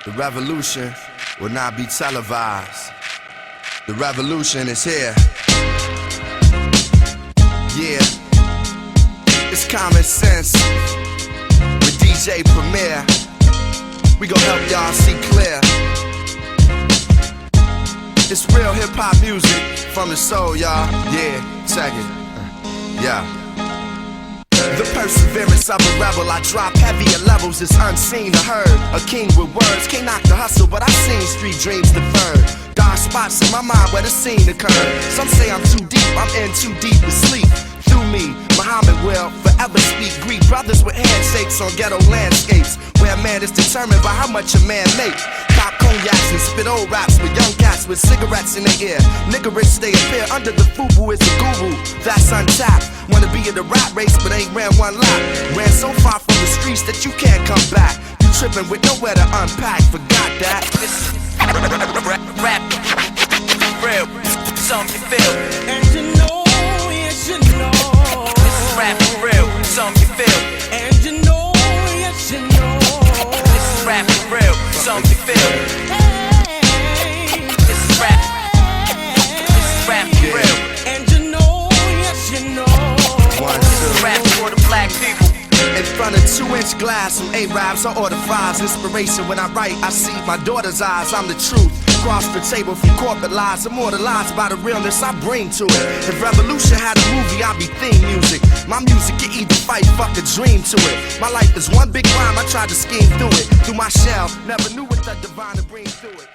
The revolution will not be televised. The revolution is here. Yeah, it's common sense with DJ Premier. We gon' help y'all see clear. It's real hip-hop music from the soul, y'all. Yeah, check it. Yeah. The perseverance of a rebel, I drop heavier levels, it's unseen or heard. A king with words, can't knock the hustle, but I've seen street dreams deferred. Dark spots in my mind where the scene occurred. Some say I'm too deep, I'm in too deep to sleep. Through me, Muhammad will forever speak. Greet brothers with handshakes on ghetto landscapes, where a man is determined by how much a man make. Pop cognacs and spit old raps with young cats with cigarettes in their ear. Niggerish they appear under the FUBU is a guru that's untapped. Wanna be in the rap race but ain't ran one lap. Ran so far from the streets that you can't come back. You tripping with nowhere to unpack, forgot that. Rap, real, something you feel. And you know, yes you know. This is rap for real, something you feel. And you know, yes you know. This is rap for real, something you feel. Hey, This is rap for real. and you know, yes you know. This is rap for the black people. In front of 2-inch glass, some Arabs, I order fries. Inspiration when I write, I see my daughter's eyes. I'm the truth. Across the table from corporate lies, immortalized by the realness I bring to it. If revolution had a movie, I'd be theme music. My music, you either fight, fuck, a dream to it. My life is one big rhyme, I tried to scheme through it. Through my shell, never knew what the divine to bring through it.